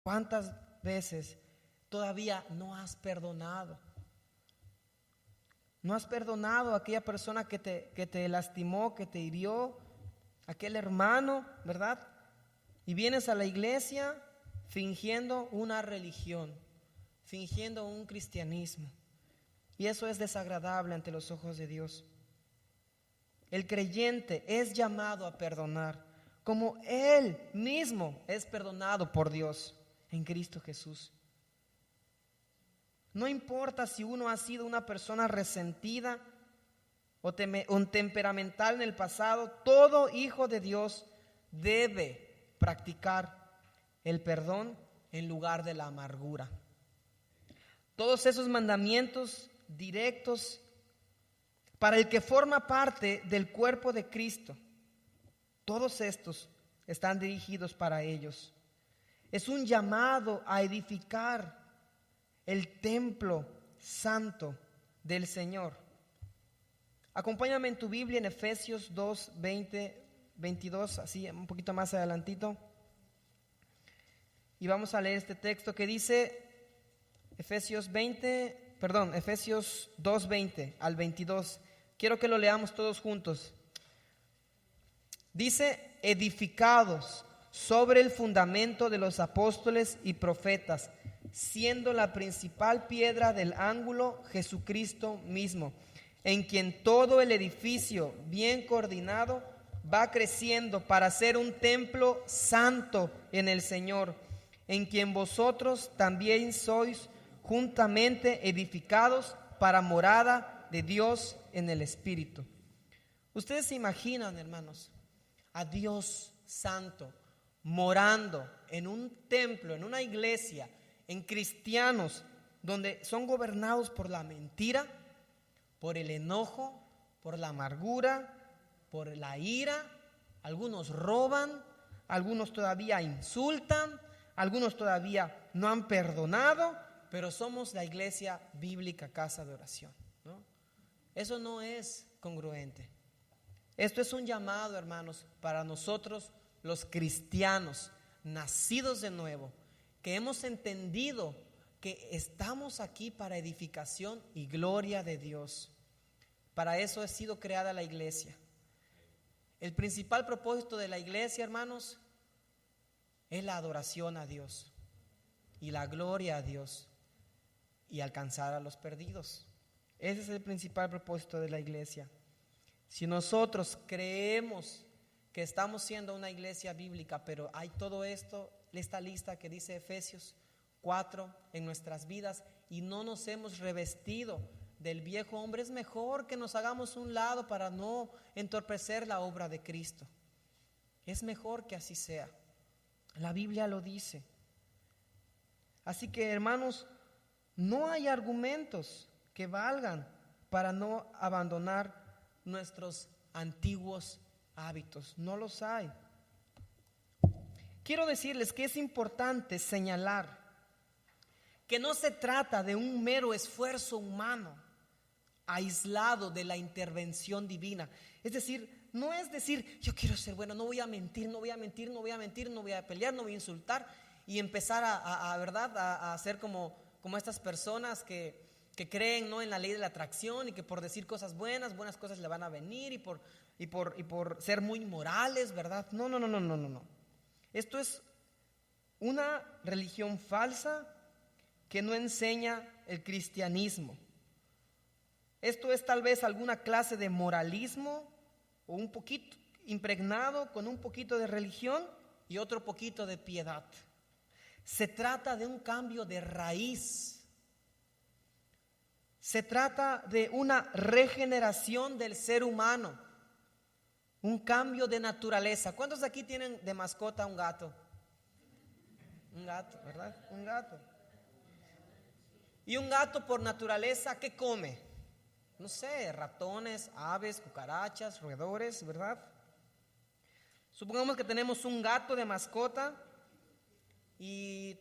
¿Cuántas veces todavía no has perdonado? No has perdonado a aquella persona que te lastimó, que te hirió, aquel hermano, ¿verdad? Y vienes a la iglesia fingiendo una religión, fingiendo un cristianismo. Y eso es desagradable ante los ojos de Dios. El creyente es llamado a perdonar, como Él mismo es perdonado por Dios en Cristo Jesús. No importa si uno ha sido una persona resentida o temperamental en el pasado, todo hijo de Dios debe practicar el perdón en lugar de la amargura. Todos esos mandamientos directos para el que forma parte del cuerpo de Cristo, todos estos están dirigidos para ellos. Es un llamado a edificar el templo santo del Señor. Acompáñame en tu Biblia en Efesios 2, 20, 22, así un poquito más adelantito. Y vamos a leer este texto que dice Efesios 2, 20 al 22. Quiero que lo leamos todos juntos. Dice: edificados sobre el fundamento de los apóstoles y profetas, siendo la principal piedra del ángulo Jesucristo mismo, en quien todo el edificio bien coordinado va creciendo para ser un templo santo en el Señor, en quien vosotros también sois juntamente edificados para morada de Dios en el Espíritu. Ustedes se imaginan, hermanos, a Dios santo morando en un templo, en una iglesia, en cristianos donde son gobernados por la mentira, por el enojo, por la amargura, por la ira. Algunos roban, algunos todavía insultan, algunos todavía no han perdonado, pero somos la iglesia bíblica Casa de Oración, ¿no? Eso no es congruente. Esto es un llamado, hermanos, para nosotros los cristianos nacidos de nuevo, que hemos entendido que estamos aquí para edificación y gloria de Dios. Para eso ha sido creada la iglesia. El principal propósito de la iglesia, hermanos, es la adoración a Dios y la gloria a Dios y alcanzar a los perdidos. Ese es el principal propósito de la iglesia. Si nosotros creemos que estamos siendo una iglesia bíblica, pero hay todo esto, esta lista que dice Efesios 4 en nuestras vidas, y no nos hemos revestido del viejo hombre, es mejor que nos hagamos un lado para no entorpecer la obra de Cristo. Es mejor que así sea. La Biblia lo dice. Así que, hermanos, no hay argumentos que valgan para no abandonar nuestros antiguos hábitos. No los hay. Quiero decirles que es importante señalar que no se trata de un mero esfuerzo humano aislado de la intervención divina. Es decir, no es decir, yo quiero ser bueno, no voy a mentir, no voy a pelear, no voy a insultar, y empezar a ser como estas personas que creen, ¿no?, en la ley de la atracción, y que por decir cosas buenas cosas le van a venir, y por ser muy morales, ¿verdad? No. Esto es una religión falsa que no enseña el cristianismo. Esto es tal vez alguna clase de moralismo, o un poquito impregnado con un poquito de religión y otro poquito de piedad. Se trata de un cambio de raíz. Se trata de una regeneración del ser humano, un cambio de naturaleza. ¿Cuántos de aquí tienen de mascota un gato? Un gato, ¿verdad? Un gato. Y un gato por naturaleza, ¿qué come? No sé, ratones, aves, cucarachas, roedores, ¿verdad? Supongamos que tenemos un gato de mascota y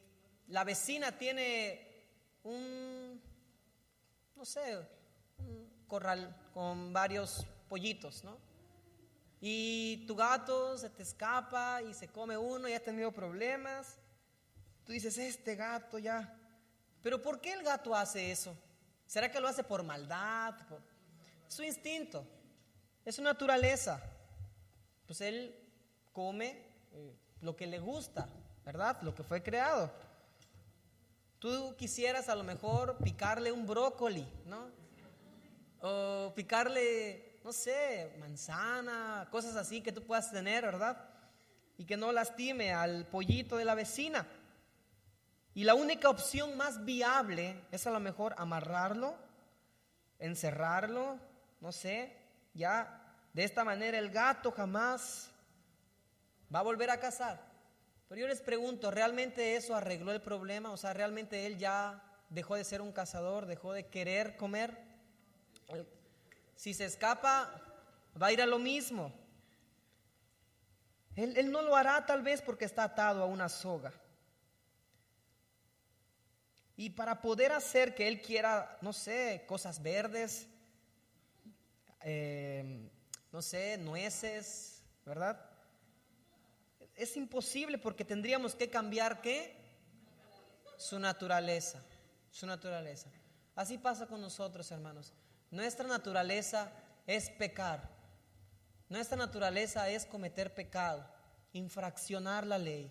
la vecina tiene un corral con varios pollitos, ¿no? Y tu gato se te escapa y se come uno y has tenido problemas. tú dices, este gato ya. Pero ¿por qué el gato hace eso? ¿Será que lo hace por maldad? Es su instinto, es su naturaleza. Pues él come lo que le gusta, ¿verdad? Lo que fue creado. Tú quisieras a lo mejor picarle un brócoli, ¿no? O picarle, no sé, manzana, cosas así que tú puedas tener, ¿verdad? Y que no lastime al pollito de la vecina. Y la única opción más viable es a lo mejor amarrarlo, encerrarlo, no sé, ya de esta manera el gato jamás va a volver a cazar. Pero yo les pregunto, ¿realmente eso arregló el problema? O sea, ¿realmente él ya dejó de ser un cazador, dejó de querer comer? Si se escapa, va a ir a lo mismo. Él no lo hará tal vez porque está atado a una soga. Y para poder hacer que él quiera, no sé, cosas verdes, no sé, nueces, ¿verdad? Es imposible porque tendríamos que cambiar ¿qué? Su naturaleza, su naturaleza. Así pasa con nosotros, hermanos. Nuestra naturaleza es pecar. Nuestra naturaleza es cometer pecado, infraccionar la ley,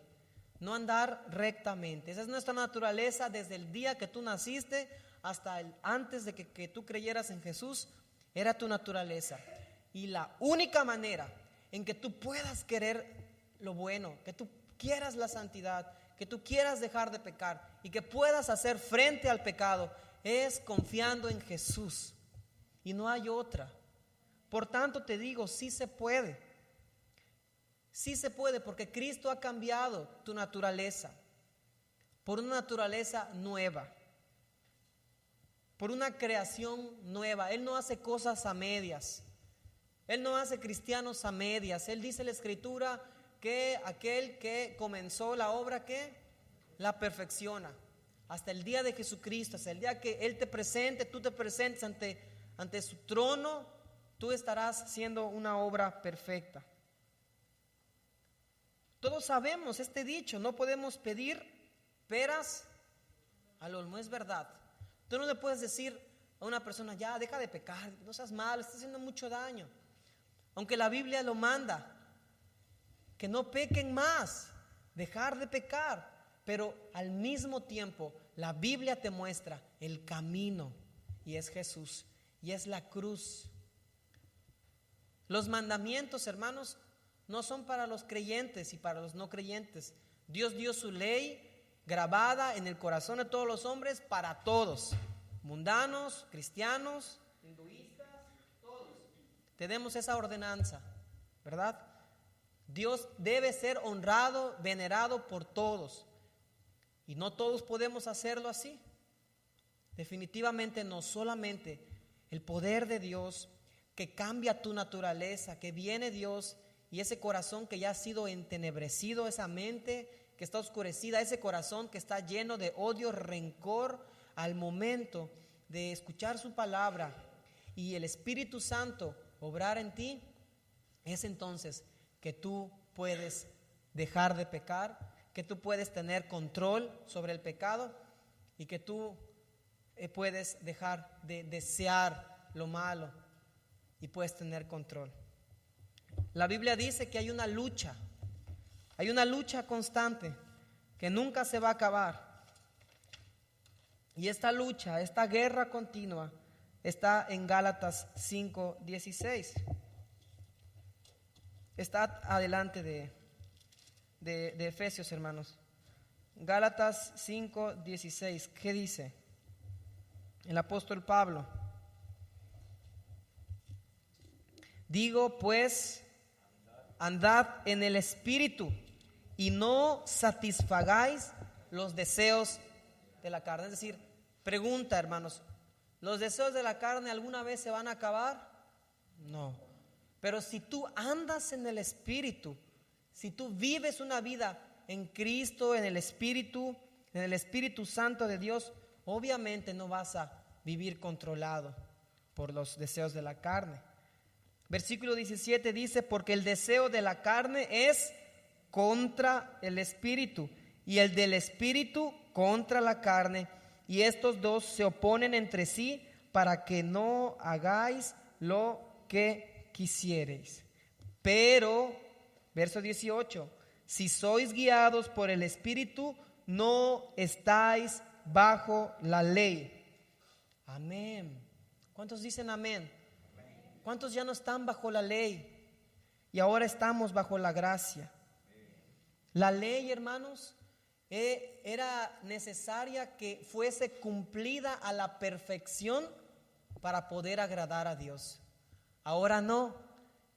no andar rectamente. Esa es nuestra naturaleza desde el día que tú naciste hasta antes de que tú creyeras en Jesús, era tu naturaleza. Y la única manera en que tú puedas querer lo bueno, que tú quieras la santidad, que tú quieras dejar de pecar y que puedas hacer frente al pecado es confiando en Jesús. Y no hay otra. Por tanto te digo, sí se puede. Sí se puede porque Cristo ha cambiado tu naturaleza por una naturaleza nueva, por una creación nueva. Él no hace cosas a medias. Él no hace cristianos a medias. Él dice en la Escritura que aquel que comenzó la obra, ¿qué? La perfecciona. Hasta el día de Jesucristo, hasta el día que Él te presente, tú te presentes ante su trono, tú estarás haciendo una obra perfecta. Todos sabemos este dicho, no podemos pedir peras al olmo, es verdad. Tú no le puedes decir a una persona, ya, deja de pecar, no seas malo, estás haciendo mucho daño. Aunque la Biblia lo manda, que no pequen más, dejar de pecar. Pero al mismo tiempo, la Biblia te muestra el camino, y es Jesús, y es la cruz. Los mandamientos, hermanos, no son para los creyentes y para los no creyentes. Dios dio su ley grabada en el corazón de todos los hombres para todos, mundanos, cristianos, hinduistas, todos. Tenemos esa ordenanza, ¿verdad? Dios debe ser honrado, venerado por todos. Y no todos podemos hacerlo así. Definitivamente no, solamente el poder de Dios que cambia tu naturaleza, que viene Dios y ese corazón que ya ha sido entenebrecido, esa mente que está oscurecida, ese corazón que está lleno de odio, rencor, al momento de escuchar su palabra y el Espíritu Santo obrar en ti, es entonces que tú puedes dejar de pecar, que tú puedes tener control sobre el pecado y que tú puedes dejar de desear lo malo y puedes tener control. La Biblia dice que hay una lucha constante que nunca se va a acabar. Y esta lucha, esta guerra continua está en Gálatas 5:16. Está adelante de Efesios, hermanos. Gálatas 5:16, ¿qué dice? El apóstol Pablo. Digo pues, andad en el Espíritu y no satisfagáis los deseos de la carne. Es decir, pregunta, hermanos, ¿los deseos de la carne alguna vez se van a acabar? No. Pero si tú andas en el Espíritu, si tú vives una vida en Cristo, en el Espíritu Santo de Dios, obviamente no vas a vivir controlado por los deseos de la carne. Versículo 17 dice, porque el deseo de la carne es contra el Espíritu y el del espíritu contra la carne, y estos dos se oponen entre sí para que no hagáis lo que quisiereis. Pero, verso 18, si sois guiados por el espíritu, no estáis bajo la ley. Amén. ¿Cuántos dicen amén? ¿Cuántos ya no están bajo la ley y ahora estamos bajo la gracia? La ley, hermanos, era necesaria que fuese cumplida a la perfección para poder agradar a Dios. Ahora no.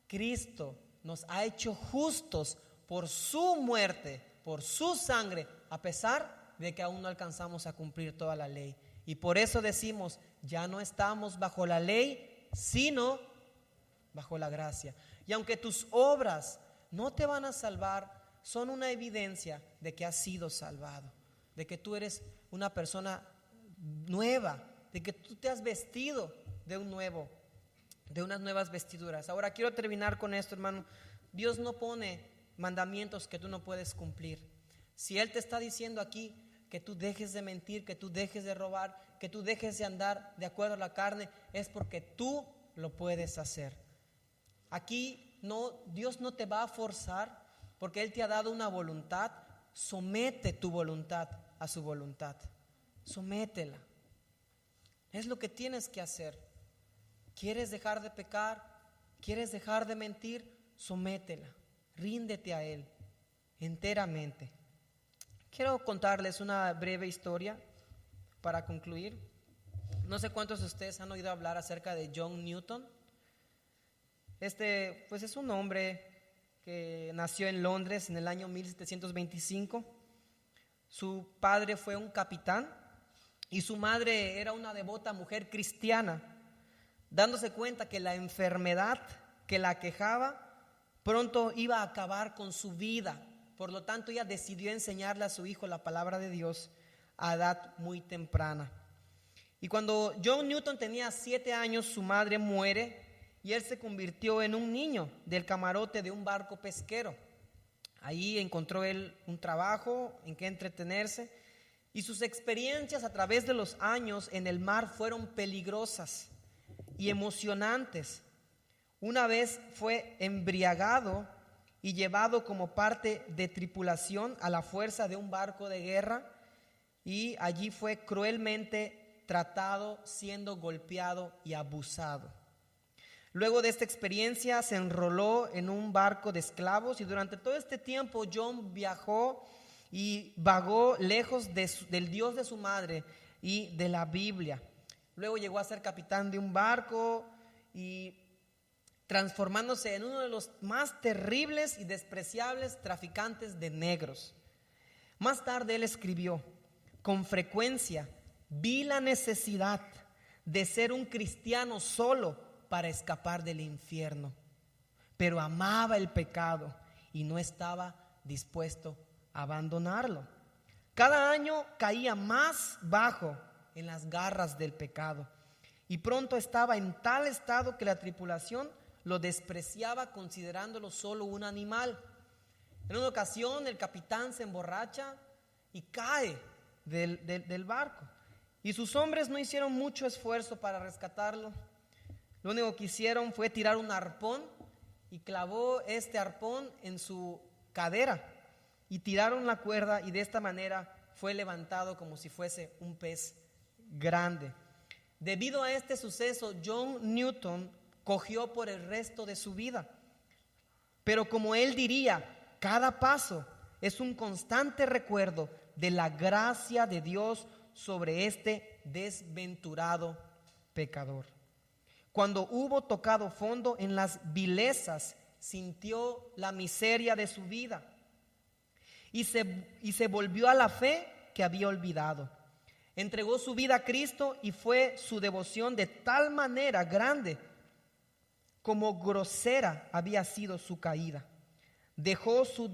Cristo nos ha hecho justos por su muerte, por su sangre, a pesar de que aún no alcanzamos a cumplir toda la ley. Y por eso decimos, ya no estamos bajo la ley, sino bajo la gracia. Y aunque tus obras no te van a salvar, son una evidencia de que has sido salvado, de que tú eres una persona nueva, de que tú te has vestido de unas nuevas vestiduras. Ahora quiero terminar con esto, hermano. Dios no pone mandamientos que tú no puedes cumplir. Si Él te está diciendo aquí que tú dejes de mentir, que tú dejes de robar, que tú dejes de andar de acuerdo a la carne, es porque tú lo puedes hacer. Aquí Dios no te va a forzar, porque Él te ha dado una voluntad. Somete tu voluntad a su voluntad. Sométela. Es lo que tienes que hacer. ¿Quieres dejar de pecar? ¿Quieres dejar de mentir? Sométela. Ríndete a Él enteramente. Quiero contarles una breve historia para concluir. No sé cuántos de ustedes han oído hablar acerca de John Newton. Pues es un hombre que nació en Londres en el año 1725. Su padre fue un capitán y su madre era una devota mujer cristiana. Dándose cuenta que la enfermedad que la aquejaba pronto iba a acabar con su vida, por lo tanto ella decidió enseñarle a su hijo la palabra de Dios a edad muy temprana. Y cuando John Newton tenía 7 años, su madre muere y él se convirtió en un niño del camarote de un barco pesquero. Ahí encontró él un trabajo en que entretenerse, y sus experiencias a través de los años en el mar fueron peligrosas y emocionantes. Una vez fue embriagado y llevado como parte de tripulación a la fuerza de un barco de guerra, y allí fue cruelmente tratado, siendo golpeado y abusado. Luego de esta experiencia se enroló en un barco de esclavos, y durante todo este tiempo John viajó y vagó lejos del Dios de su madre y de la Biblia. Luego llegó a ser capitán de un barco y transformándose en uno de los más terribles y despreciables traficantes de negros. Más tarde él escribió: con frecuencia vi la necesidad de ser un cristiano solo para escapar del infierno, pero amaba el pecado y no estaba dispuesto a abandonarlo. Cada año caía más bajo en las garras del pecado, y pronto estaba en tal estado que la tripulación lo despreciaba, considerándolo solo un animal. En una ocasión el capitán se emborracha y cae del barco, y sus hombres no hicieron mucho esfuerzo para rescatarlo. Lo único que hicieron fue tirar un arpón y clavó este arpón en su cadera, y tiraron la cuerda, y de esta manera fue levantado como si fuese un pez grande. Debido a este suceso, John Newton cogió por el resto de su vida. Pero como él diría, cada paso es un constante recuerdo de la gracia de Dios sobre este desventurado pecador. Cuando hubo tocado fondo en las vilezas, sintió la miseria de su vida y se volvió a la fe que había olvidado. Entregó su vida a Cristo, y fue su devoción de tal manera grande como grosera había sido su caída. Dejó su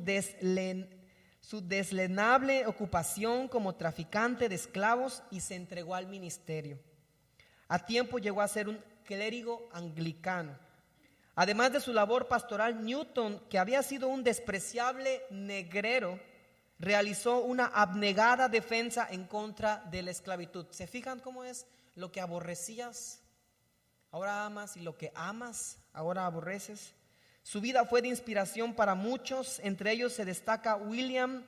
deslenable ocupación como traficante de esclavos y se entregó al ministerio. A tiempo llegó a ser un clérigo anglicano. Además de su labor pastoral, Newton, que había sido un despreciable negrero, realizó una abnegada defensa en contra de la esclavitud. ¿Se fijan cómo es? Lo que aborrecías, ahora amas, y lo que amas, ahora aborreces. Su vida fue de inspiración para muchos, entre ellos se destaca William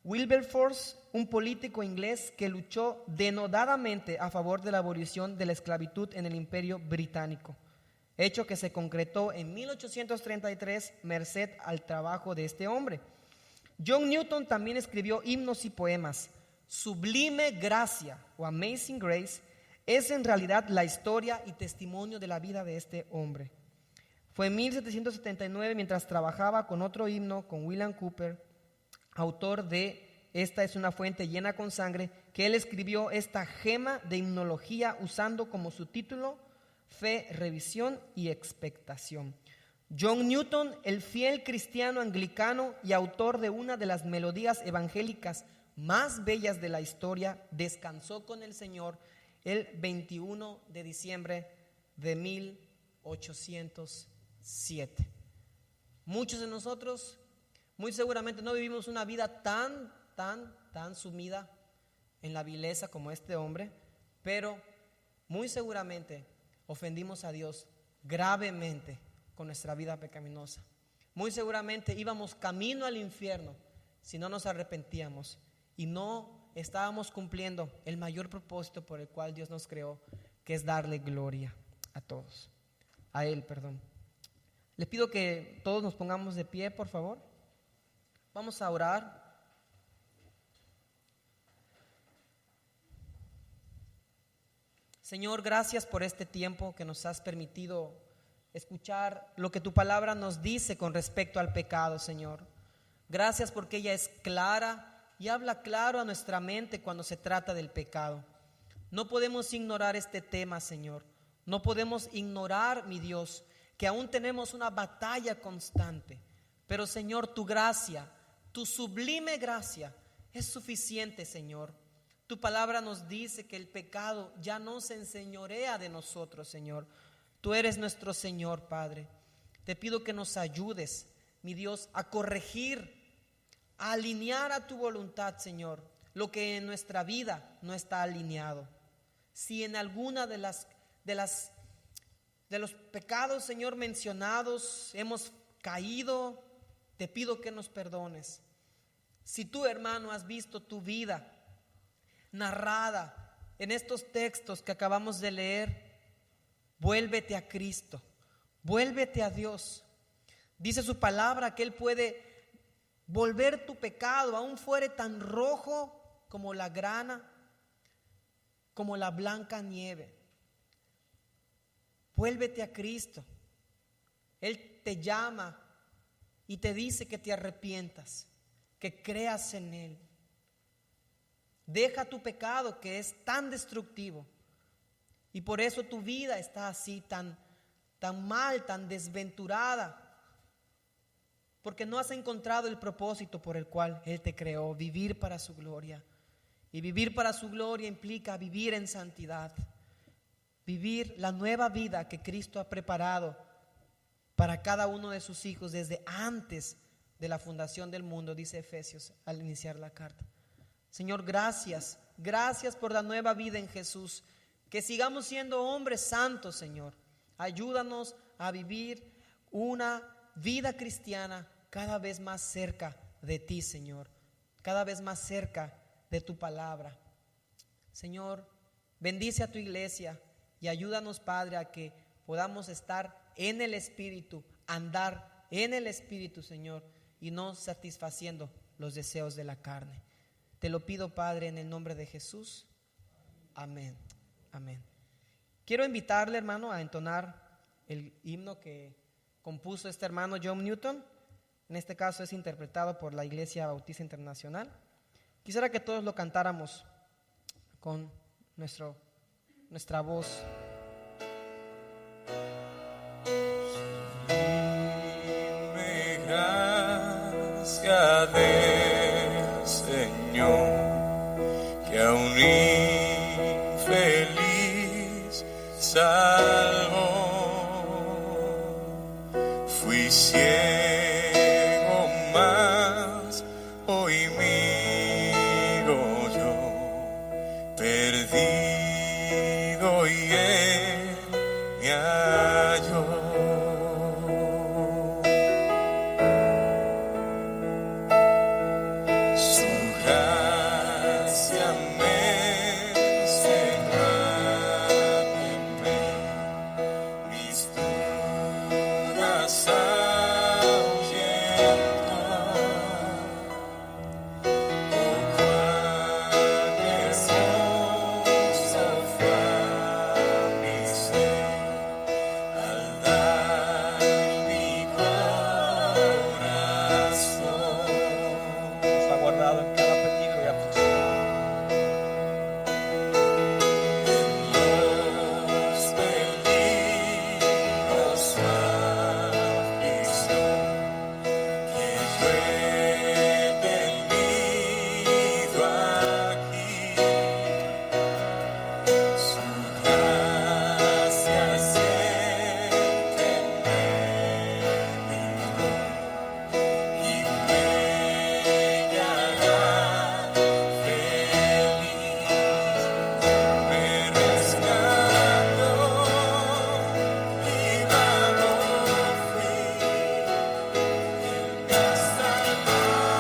Wilberforce, un político inglés que luchó denodadamente a favor de la abolición de la esclavitud en el Imperio Británico, hecho que se concretó en 1833 merced al trabajo de este hombre. John Newton también escribió himnos y poemas. Sublime Gracia o Amazing Grace es en realidad la historia y testimonio de la vida de este hombre. Fue en 1779, mientras trabajaba con otro himno, con William Cowper, autor de Esta es una fuente llena con sangre, que él escribió esta gema de himnología usando como su título Fe, Revisión y Expectación. John Newton, el fiel cristiano anglicano y autor de una de las melodías evangélicas más bellas de la historia, descansó con el Señor el 21 de diciembre de 1807. Muchos de nosotros muy seguramente no vivimos una vida tan sumida en la vileza como este hombre, pero muy seguramente ofendimos a Dios gravemente con nuestra vida pecaminosa. Muy seguramente íbamos camino al infierno si no nos arrepentíamos y no estábamos cumpliendo el mayor propósito por el cual Dios nos creó, que es darle gloria a Él. Les pido que todos nos pongamos de pie, por favor. Vamos a orar. Señor, gracias por este tiempo que nos has permitido escuchar lo que tu palabra nos dice con respecto al pecado, Señor. Gracias porque ella es clara y habla claro a nuestra mente cuando se trata del pecado. No podemos ignorar este tema, Señor. No podemos ignorar, mi Dios, que aún tenemos una batalla constante. Pero, Señor, tu gracia, tu sublime gracia es suficiente, Señor. Tu palabra nos dice que el pecado ya no se enseñorea de nosotros, Señor. Tú eres nuestro Señor, Padre. Te pido que nos ayudes, mi Dios, a corregir, a alinear a tu voluntad, Señor, lo que en nuestra vida no está alineado. Si en alguna de los pecados, Señor, mencionados hemos caído, te pido que nos perdones. Si tú, hermano, has visto tu vida narrada en estos textos que acabamos de leer, vuélvete a Cristo, vuélvete a Dios. Dice su palabra que Él puede volver tu pecado, aún fuere tan rojo como la grana, como la blanca nieve. Vuélvete a Cristo. Él te llama y te dice que te arrepientas, que creas en Él. Deja tu pecado que es tan destructivo y por eso tu vida está así tan mal, tan desventurada, porque no has encontrado el propósito por el cual Él te creó, vivir para su gloria. Y vivir para su gloria implica vivir en santidad, vivir la nueva vida que Cristo ha preparado para cada uno de sus hijos desde antes de la fundación del mundo, dice Efesios al iniciar la carta. Señor, gracias por la nueva vida en Jesús. Que sigamos siendo hombres santos, Señor. Ayúdanos a vivir una vida cristiana cada vez más cerca de ti, Señor. Cada vez más cerca de tu palabra. Señor, bendice a tu iglesia y ayúdanos, Padre, a que podamos estar en el Espíritu, andar en el Espíritu, Señor, y no satisfaciendo los deseos de la carne. Te lo pido, Padre, en el nombre de Jesús. Amén. Amén. Quiero invitarle, hermano, a entonar el himno que compuso este hermano John Newton. En este caso es interpretado por la Iglesia Bautista Internacional. Quisiera que todos lo cantáramos con nuestra voz. Gracia del Señor, que a un infeliz salvó. Fui ciego, mas hoy mi perdido y Él me halló. Su gracia me enseñó a temer, mis dudas ahuyentó. Oh, cuán hermoso fue mi ser al dar mi corazón. Está guardado en cada peligro y aflicción. Los peligros su aflicción que yo he tenido aquí, su gracia siempre me libró y me hará feliz. Me rescató, librado fui, Él me ha salvado,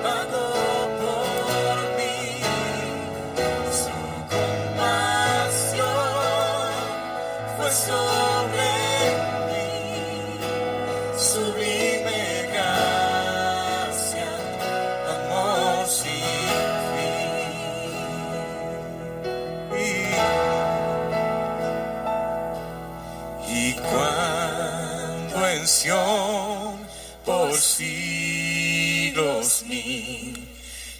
pagó por mí, su compasión fue sobre mí, sublime gracia, amor sin fin. Y cuando en Sión por siglos mil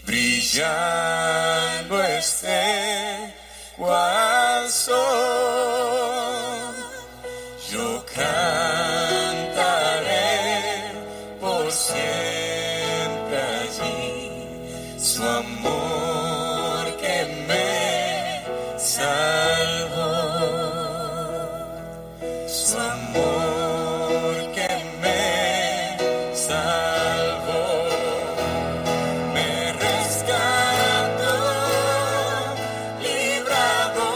brillando esté cual sol, yo cantaré por siempre allí su amor que me salvó, su amor que me salvó, me rescató, librado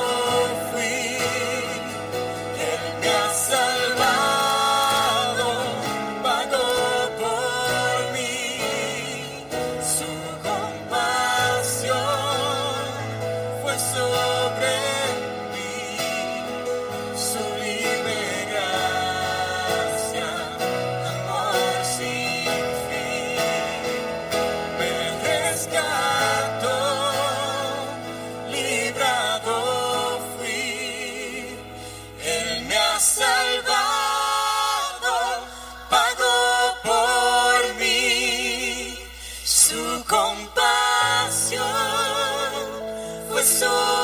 fui, Él me ha salvado, pagó por mí, su compasión fue sobre mí, sublime gracia, amor sin fin, me rescató, librado fui, Él me ha salvado, pagó por mí, su compasión fue sobre